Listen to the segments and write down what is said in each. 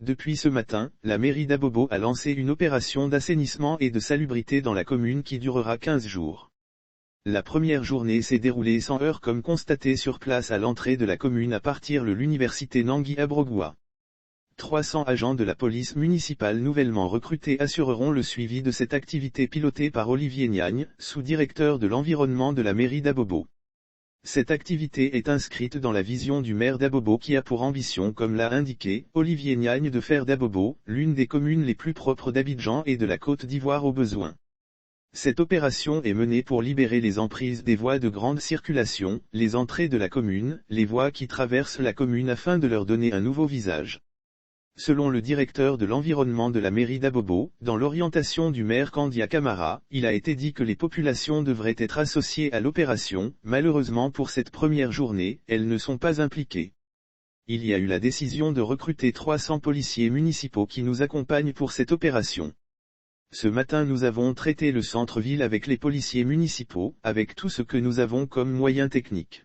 Depuis ce matin, la mairie d'Abobo a lancé une opération d'assainissement et de salubrité dans la commune qui durera 15 jours. La première journée s'est déroulée sans heurts comme constaté sur place à l'entrée de la commune à partir de l'université Nangui Abrogua. 300 agents de la police municipale nouvellement recrutés assureront le suivi de cette activité pilotée par Olivier Niagne, sous-directeur de l'environnement de la mairie d'Abobo. Cette activité est inscrite dans la vision du maire d'Abobo qui a pour ambition, comme l'a indiqué Olivier Niagne, de faire d'Abobo l'une des communes les plus propres d'Abidjan et de la Côte d'Ivoire au besoin. Cette opération est menée pour libérer les emprises des voies de grande circulation, les entrées de la commune, les voies qui traversent la commune afin de leur donner un nouveau visage. Selon le directeur de l'environnement de la mairie d'Abobo, dans l'orientation du maire Kandia Camara, il a été dit que les populations devraient être associées à l'opération. Malheureusement pour cette première journée, elles ne sont pas impliquées. Il y a eu la décision de recruter 300 policiers municipaux qui nous accompagnent pour cette opération. Ce matin nous avons traité le centre-ville avec les policiers municipaux, avec tout ce que nous avons comme moyens techniques.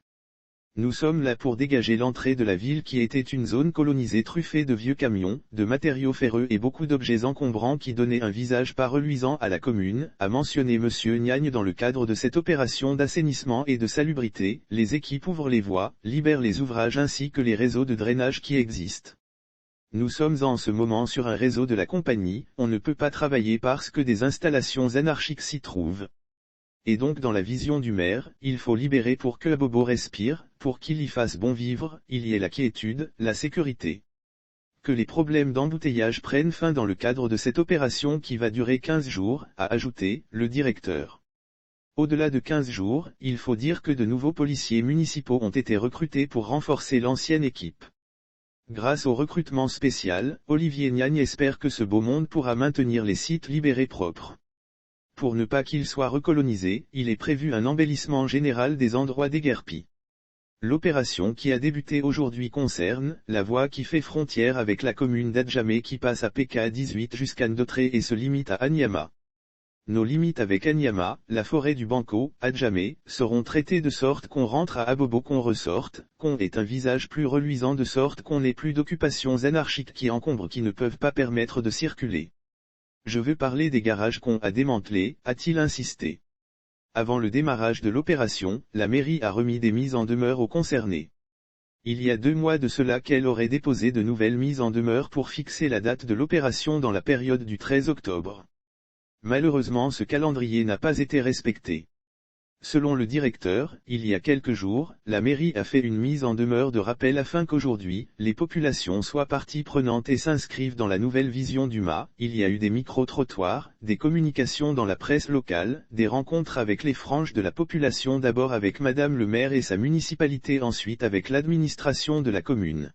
Nous sommes là pour dégager l'entrée de la ville qui était une zone colonisée truffée de vieux camions, de matériaux ferreux et beaucoup d'objets encombrants qui donnaient un visage pas reluisant à la commune, a mentionné M. Niagne. Dans le cadre de cette opération d'assainissement et de salubrité, les équipes ouvrent les voies, libèrent les ouvrages ainsi que les réseaux de drainage qui existent. Nous sommes en ce moment sur un réseau de la compagnie, on ne peut pas travailler parce que des installations anarchiques s'y trouvent. Et donc dans la vision du maire, il faut libérer pour que Abobo respire, pour qu'il y fasse bon vivre, il y ait la quiétude, la sécurité. Que les problèmes d'embouteillage prennent fin dans le cadre de cette opération qui va durer 15 jours, a ajouté le directeur. Au-delà de 15 jours, il faut dire que de nouveaux policiers municipaux ont été recrutés pour renforcer l'ancienne équipe. Grâce au recrutement spécial, Olivier Niagne espère que ce beau monde pourra maintenir les sites libérés propres. Pour ne pas qu'ils soient recolonisés, il est prévu un embellissement général des endroits déguerpis. L'opération qui a débuté aujourd'hui concerne la voie qui fait frontière avec la commune d'Adjamé qui passe à PK18 jusqu'à Ndotré et se limite à Anyama. Nos limites avec Anyama, la forêt du Banco, Adjamé, seront traitées de sorte qu'on rentre à Abobo, qu'on ressorte, qu'on ait un visage plus reluisant, de sorte qu'on n'ait plus d'occupations anarchiques qui encombrent, qui ne peuvent pas permettre de circuler. Je veux parler des garages qu'on a démantelés, a-t-il insisté. Avant le démarrage de l'opération, la mairie a remis des mises en demeure aux concernés. Il y a 2 mois de cela qu'elle aurait déposé de nouvelles mises en demeure pour fixer la date de l'opération dans la période du 13 octobre. Malheureusement ce calendrier n'a pas été respecté. Selon le directeur, il y a quelques jours, la mairie a fait une mise en demeure de rappel afin qu'aujourd'hui, les populations soient partie prenante et s'inscrivent dans la nouvelle vision du MA. Il y a eu des micro-trottoirs, des communications dans la presse locale, des rencontres avec les franges de la population, d'abord avec Madame le maire et sa municipalité, ensuite avec l'administration de la commune.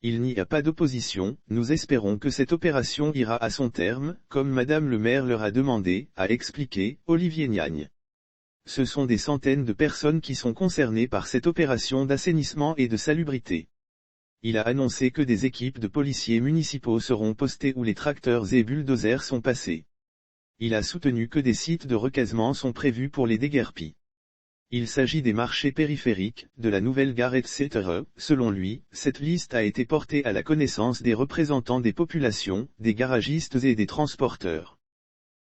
Il n'y a pas d'opposition, nous espérons que cette opération ira à son terme, comme Madame le maire leur a demandé, a expliqué Olivier Niagne. Ce sont des centaines de personnes qui sont concernées par cette opération d'assainissement et de salubrité. Il a annoncé que des équipes de policiers municipaux seront postées où les tracteurs et bulldozers sont passés. Il a soutenu que des sites de recasement sont prévus pour les déguerpis. Il s'agit des marchés périphériques, de la nouvelle gare etc. Selon lui, cette liste a été portée à la connaissance des représentants des populations, des garagistes et des transporteurs.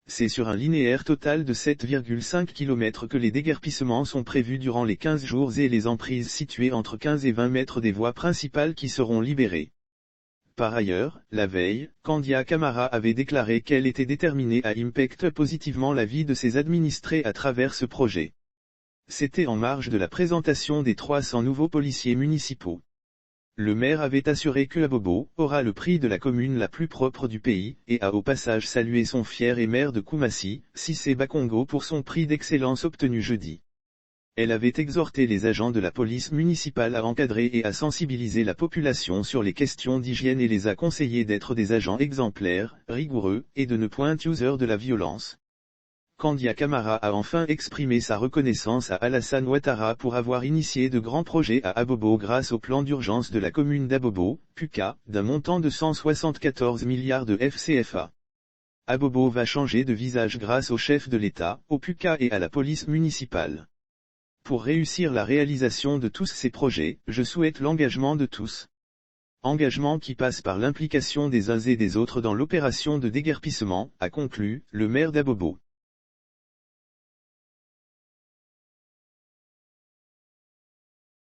C'est sur un linéaire total de 7,5 km que les déguerpissements sont prévus durant les 15 jours et les emprises situées entre 15 et 20 mètres des voies principales qui seront libérées. Par ailleurs, la veille, Kandia Camara avait déclaré qu'elle était déterminée à impacter positivement la vie de ses administrés à travers ce projet. C'était en marge de la présentation des 300 nouveaux policiers municipaux. Le maire avait assuré que Abobo aura le prix de la commune la plus propre du pays, et a au passage salué son fier et maire de Koumassi, Cissé Bakongo, pour son prix d'excellence obtenu jeudi. Elle avait exhorté les agents de la police municipale à encadrer et à sensibiliser la population sur les questions d'hygiène et les a conseillés d'être des agents exemplaires, rigoureux, et de ne point user de la violence. Kandia Camara a enfin exprimé sa reconnaissance à Alassane Ouattara pour avoir initié de grands projets à Abobo grâce au plan d'urgence de la commune d'Abobo, PUCA, d'un montant de 174 milliards de FCFA. Abobo va changer de visage grâce au chef de l'État, au PUCA et à la police municipale. Pour réussir la réalisation de tous ces projets, je souhaite l'engagement de tous. engagement qui passe par l'implication des uns et des autres dans l'opération de déguerpissement, a conclu le maire d'Abobo.